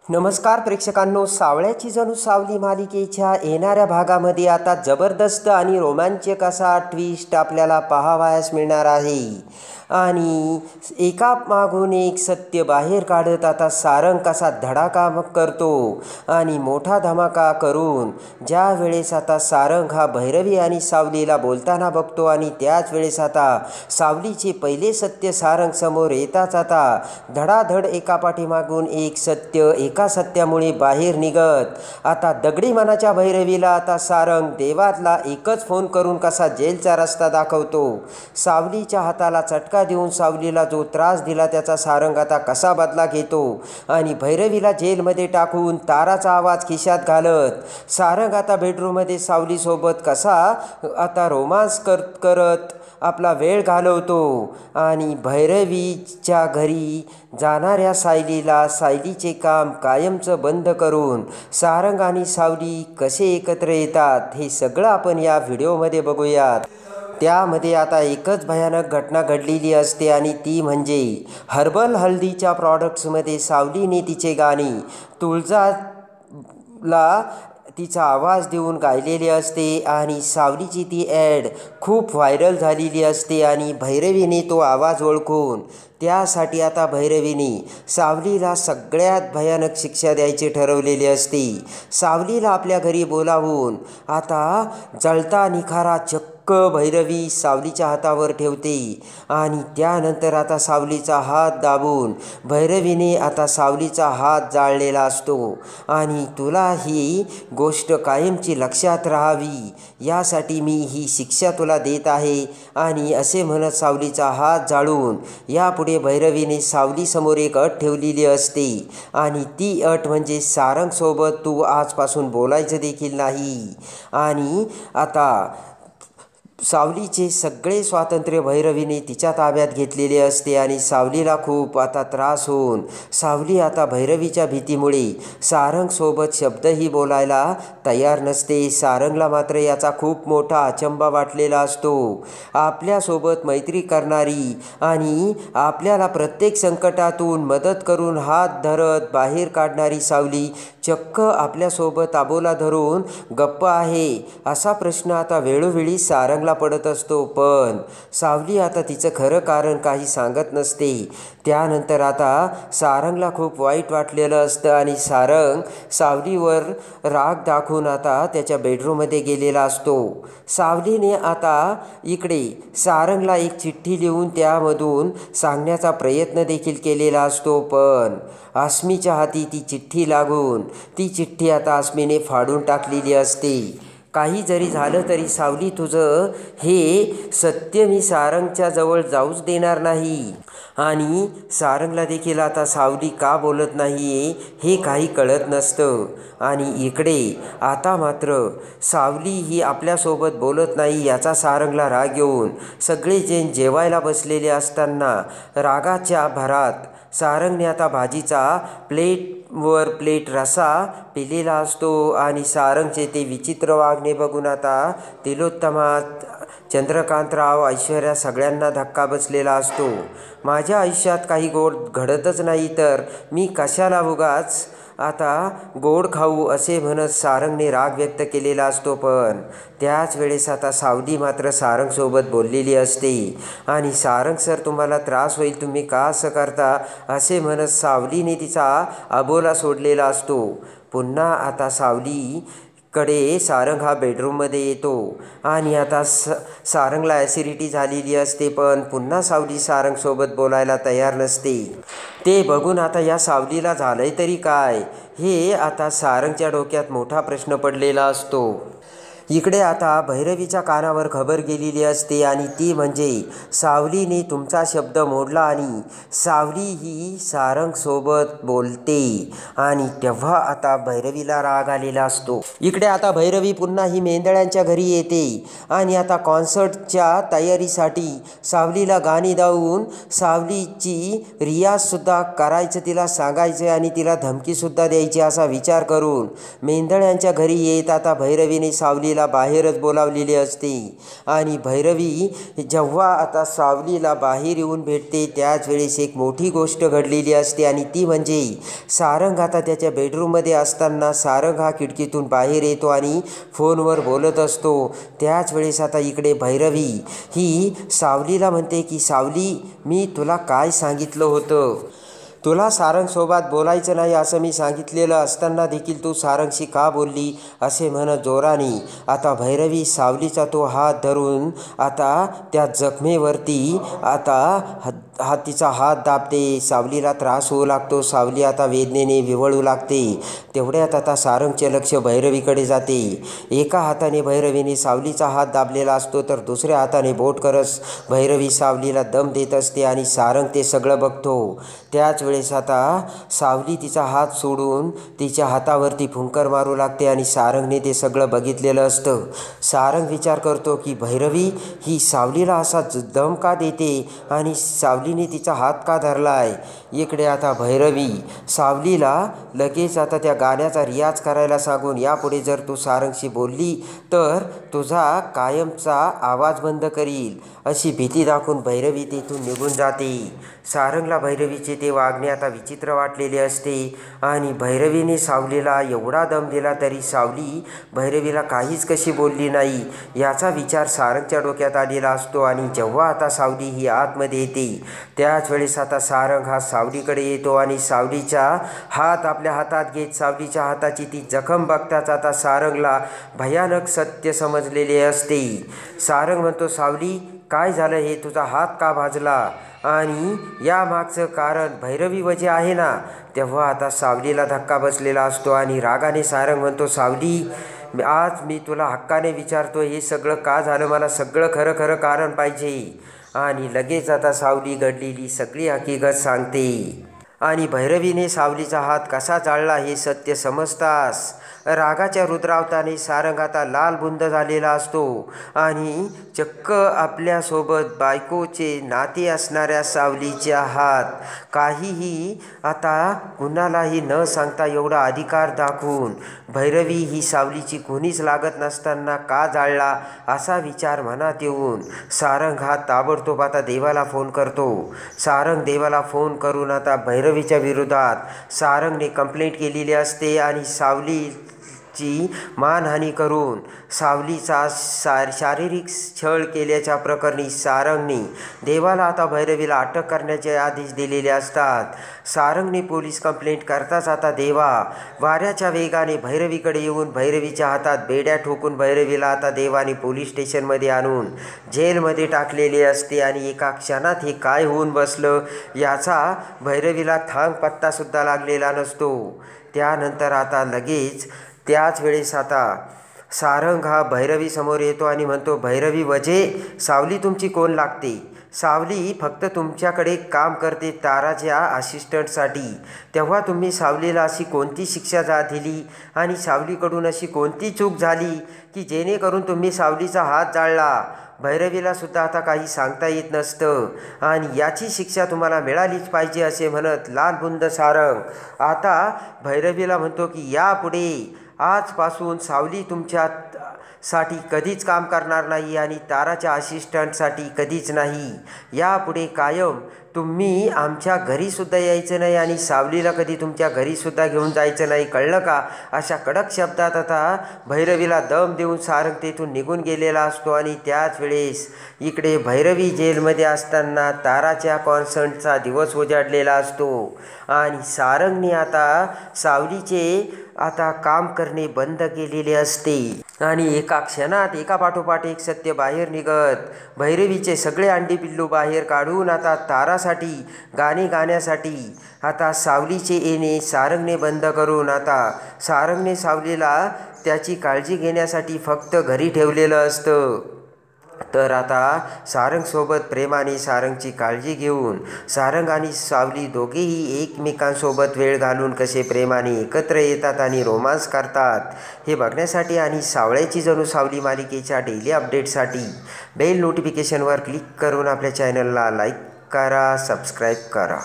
नमस्कार प्रेक्षकांनो, सावळ्याची जणू सावली मालिकेच्या येणाऱ्या भागामध्ये आता जबरदस्त आणि रोमांचक असा ट्विस्ट आपल्याला पाहावयास मिळणार आहे। आणि एका मागून एक सत्य बाहेर काढत आता सारंग कसा धडाका करतो आणि मोठा धमाका करून ज्या वेळेस आता सारंग हा भैरवी आणि सावलीला बोलताना बघतो आणि त्याच वेळेस आता सावलीचे पहिले सत्य सारंग समोर येताच आता धडाधड एका पाठीमागून एक सत्य एका सत्यामुळे बाहेर निघत आता दगडी मनाच्या भैरवीला आता सारंग देवातला एकच फोन करून कसा जेलचा रस्ता दाखवतो। सावलीच्या हाताला चटका देऊन सावलीला जो त्रास दिला त्याचा सारंग आता कसा बदला घेतो आणि भैरवीला जेलमध्ये टाकून ताराचा आवाज खिशात घालत सारंग आता बेडरूममध्ये सावलीसोबत कसा आता रोमांस करत आपला वेळ घालवतो आणि भैरवीच्या घरी जाणाऱ्या सायलीचे काम कायमचं बंद करून सारंग आणि सावली कसे एकत्र येतात हे सगळं आपण या व्हिडिओमध्ये बघूयात। त्यामध्ये आता एकच भयानक घटना घडलेली असते आणि ती म्हणजे हर्बल हल्दीच्या प्रॉडक्ट्समध्ये सावलीने तिचे गाणी तुळजाला तिचा आवाज देऊन गायलेली असते आणि सावलीची ती ॲड खूप व्हायरल झालेली असते आणि भैरवीने तो आवाज ओळखून त्यासाठी आता भैरवीने सावलीला सगळ्यात भयानक शिक्षा द्यायची ठरवलेली असते। सावलीला आपल्या घरी बोलावून आता जळता निखारा भैरवी सावलीच्या हातावर ठेवते आणि त्यानंतर आता सावलीचा हात दाबून भैरवीने आता सावलीचा हात जाळलेला असतो आणि तुला ही गोष्ट कायमची लक्षात राहावी यासाठी मी ही शिक्षा तुला देत आहे आणि असे म्हणत सावलीचा हात जाळून यापुढे भैरवीने सावलीसमोर एक अट ठेवलेली असते आणि ती अट म्हणजे सारंगसोबत तू आजपासून बोलायचं देखील नाही। आणि आता सावलीचे सगळे स्वातंत्र्य भैरवीने तिच्या ताब्यात घेतलेले असते आणि सावलीला खूप आता त्रास होऊन सावली आता भैरवीच्या भीतीमुळे सारंगसोबत शब्दही बोलायला तयार नसते। सारंगला मात्र याचा खूप मोठा अचंबा वाटलेला असतो। आपल्यासोबत मैत्री करणारी आणि आपल्याला प्रत्येक संकटातून मदत करून हात धरत बाहेर काढणारी सावली चक्क आपल्यासोबत आबोला धरून गप्प आहे असा प्रश्न आता वेळोवेळी सारंगला पडत असतो, पण सावली आता तिचं खरं कारण काही सांगत नसते। त्यानंतर आता सारंगला खूप वाईट वाटलेलं असतं आणि सारंग सावलीवर राग दाखवून आता त्याच्या बेडरूममध्ये गेलेला असतो। सावलीने आता इकडे सारंगला एक चिठ्ठी लिहून त्यामधून सांगण्याचा प्रयत्न देखील केलेला असतो, पण अस्मीच्या हाती ती चिठ्ठी लागून ती चिठ्ठी आता अस्मीने फाडून टाकलेली असते। काही जरी झालं तरी सावली तुझं हे सत्य मी सारंगच्या जवळ जाऊच देणार नाही आणि सारंगला देखील आता सावली का बोलत नाही हे काही कळत नसतं। आणि इकडे आता मात्र सावली ही आपल्यासोबत बोलत नाही याचा सारंगला राग येऊन सगळेजण जेवायला बसलेले असताना रागाच्या भरात सारंगने आता भाजीचा प्लेट रसा पिलेला असतो आणि सारंगचे ते विचित्र वागणे बघून आता तिलोत्तमा, चंद्रकांतराव, ऐश्वर्या सगळ्यांना धक्का बसलेला असतो। माझ्या आयुष्यात काही गोड घडतच नाही तर मी कशाला उगाच आता गोड खाऊ असे म्हणत सारंगने राग व्यक्त केलेला असतो, पण त्याच वेळेस आता सावली मात्र सारंगसोबत बोललेली असते आणि सारंग सर तुम्हाला त्रास होईल, तुम्ही का असं करता असे म्हणत सावलीने तिचा अबोला सोडलेला असतो। पुन्हा आता सावलीकडे सारंग हा बेडरूममध्ये येतो आणि आता सारंगला ॲसिडिटी झालेली असते, पण पुन्हा सावली सारंगसोबत बोलायला तयार नसते। ते बघून आता या सावलीला झालंय तरी काय हे आता सारंगच्या डोक्यात मोठा प्रश्न पडलेला असतो। इकडे आता भैरवीच्या कानावर खबर गेलेली असते आणि ती म्हणजे सावलीने तुमचा शब्द मोडला आणि सावली ही सारंगसोबत बोलते आणि तेव्हा आता भैरवीला राग आलेला असतो। इकडे आता भैरवी पुन्हा ही मेंदळ्यांच्या घरी येते आणि आता कॉन्सर्टच्या तयारीसाठी सावलीला गाणी गाऊन सावलीची रियाजसुद्धा करायचं तिला सांगायचं आणि तिला धमकीसुद्धा द्यायची असा विचार करून मेंदळ्यांच्या घरी येत आता भैरवीने सावली सावलीला बाहेरच बोलावलेले असते आणि भैरवी जेव्हा आता सावलीला बाहेर येऊन भेटते त्याच वेळेस एक मोठी गोष्ट घडलेली असते आणि ती म्हणजे सारंग आता त्याच्या बेडरूममध्ये असताना सारंग हा खिडकीतून बाहेर येतो आणि फोनवर बोलत असतो। त्याच वेळेस आता इकडे भैरवी ही सावलीला म्हणते की सावली, मी तुला काय सांगितलं होतं, तुला सारंगसोबत बोलायचं नाही असं मी सांगितलेलं असताना देखील तू सारंगशी का बोलली असे म्हणत जोराने आता भैरवी सावलीचा तो हात धरून आता त्या जखमेवरती आता तिचा हात दाबते। सावलीला त्रास होऊ लागतो, सावली आता वेदनेने विव्हळू लागते। तेवढ्यात आता सारंगचे लक्ष भैरवीकडे जाते। एका हाताने भैरवीने सावलीचा हात दाबलेला असतो तर दुसऱ्या हाताने बोट करत भैरवी सावलीला दम देत असते आणि सारंग ते सगळं बघतो। त्याच वेळेस आता सावली तिचा हात सोडून तिच्या हातावरती फुंकर मारू लागते आणि सारंगने ते सगळं बघितलेलं असतं। सारंग विचार करतो की भैरवी ही सावलीला असा दम का देते आणि सावलीने तिचा हात का धरलाय। इकडे आता भैरवी सावलीला लगेच आता त्या गाण्याचा रियाज करायला सांगून यापुढे जर तू सारंगशी बोलली तर तुझा कायमचा आवाज बंद करील अशी भीती दाखवून भैरवी तेथून निघून जाते। सारंगला भैरवीचे ते वागणे आता विचित्र वाटलेले असते आणि भैरवीने सावलीला एवढा दम दिला तरी सावली भैरवीला काहीच कशी बोलली नाही याचा विचार सारंगच्या डोक्यात आलेला असतो। आणि जेव्हा आता सावली ही आतमध्ये येते त्याच वेळेस आता सारंग हा सावलीकडे येतो आणि सावलीचा हात आपल्या हातात घेत सावलीच्या हाताची ती जखम बघताच आता सारंगला भयानक सत्य समजलेले असते। सारंग म्हणतो, सावली काय झालं, हे तुझा हात का भाजला आणि या मागचं कारण भैरवी वजे आहे ना। तेव्हा आता सावलीला धक्का बसलेला असतो आणि रागाने सारंग म्हणतो, सावली आज मी तुला हक्काने विचारतो हे सगळं का झालं, मला सगळं खरं खरं कारण पाहिजे। आणि लगेच आता सावली घडलेली सगळी हकीकत सांगते आणि भैरवीने सावलीचा हात कसा जाळला हे सत्य समजताच रागाच्या रुद्रावताने सारंग आता लालबुंद झालेला असतो आणि चक्क आपल्यासोबत बायकोचे नाते असणाऱ्या सावलीच्या हात काहीही आता कुणालाही न सांगता एवढा अधिकार दाखवून भैरवी ही सावलीची कोणीच लागत नसताना का जाळला असा विचार मनात येऊन सारंग हा ताबडतोब आता देवाला फोन करतो। सारंग देवाला फोन करून आता भैरवीच्या विरोधात सारंगने कंप्लेंट केलेली असते आणि सावलीची मानहानी करून सावलीचा शारीरिक छळ केल्याच्या प्रकरणी सारंगने देवाला आता भैरवीला अटक करण्याचे आदेश दिलेले असतात। सारंगने पोलीस कंप्लेंट करताच आता देवा वाऱ्याच्या वेगाने भैरवीकडे येऊन भैरवीच्या हातात बेड्या ठोकून भैरवीला आता देवाने पोलीस स्टेशनमध्ये आणून जेलमध्ये टाकलेले असते आणि एका क्षणात हे काय होऊन बसलं याचा भैरवीला थांग पत्तासुद्धा लागलेला नसतो। त्यानंतर आता लगेच त्याच वेळेस आता सारंग हा भैरवी समोर येतो आणि म्हणतो, भैरवी वजे सावली तुमची कोण लागते, सावली फक्त तुमच्याकडे काम करते ताराच्या असिस्टंटसाठी, तेव्हा तुम्ही सावलीला अशी कोणती शिक्षा दिली आणि सावलीकडून अशी कोणती चूक झाली की जेणेकरून तुम्ही सावलीचा हात जाळला। भैरवीला सुद्धा आता काही सांगता येत नसतं आणि याची शिक्षा तुम्हाला मिळालीच पाहिजे असे म्हणत लालबुंद सारंग आता भैरवीला म्हणतो की यापुढे आजपासून सावली तुमच्यासाठी कधीच काम करणार नाही आणि ताराच्या असिस्टंटसाठी कधीच नाही। यापुढे कायम तुम्ही आमच्या घरीसुद्धा यायचं नाही आणि सावलीला कधी तुमच्या घरीसुद्धा घेऊन जायचं नाही, कळलं का। अशा कडक शब्दात आता भैरवीला दम देऊन सारंग तेथून निघून गेलेला असतो। आणि त्याच वेळेस इकडे भैरवी जेलमध्ये असताना ताराच्या कॉन्सर्टचा दिवस उजाडलेला असतो आणि सारंगने आता सावलीचे आता काम करणे बंद केलेले असते आणि एका क्षणात एकापाठोपाठ एक सत्य बाहेर निघत भैरवीचे सगळे अंडी पिल्लू बाहेर काढून आता तारासाठी गाणे गाण्यासाठी आता सावलीचे येणे सारंगने बंद करून आता सारंगने सावलीला त्याची काळजी घेण्यासाठी फक्त घरी ठेवलेलं असतं। तर आता सारंगसोबत प्रेमाने सारंगची काळजी घेऊन सारंग आणि सावली दोघेही एकमेकांसोबत वेळ घालून कसे प्रेमाने एकत्र येतात आणि रोमांस करतात हे बघण्यासाठी आणि सावळ्याची जणू सावली मालिकेच्या डेली अपडेटसाठी बेल नोटिफिकेशनवर क्लिक करून आपल्या चॅनलला लाईक करा, सबस्क्राईब करा।